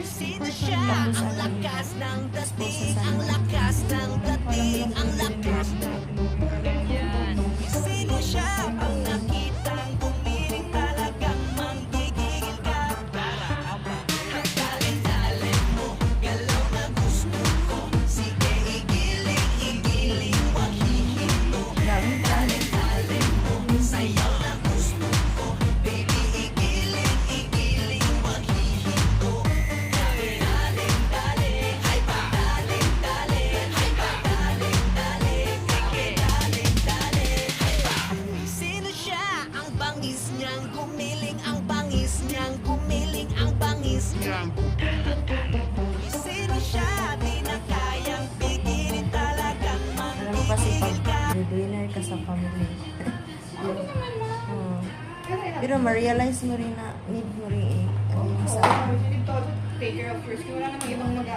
Sino siya? Ang lakas ng dating, ang lakas ng dating, ang lakas ng yan. Sino siya? Pag nakitang tumiling talagang manggigigil ka. Talent mo, galaw na gusto ko. Sige, igiling, wag hihinto. Talent mo, sayaw na gusto ko. Baby, igiling, wag hihinto. Sino siya? Ang bangis niyang gumiling, ang bangis niyang gumiling, ang bangis niyang sino siya? Di na kayang pigilin talagang Alam mo kasi manggigil ka. pag breadwinner ka sa family. Oo. Pero ma-realize mo rin na need mo rin eh. Ano yung sa Take care of yours. Wala namang ibang mag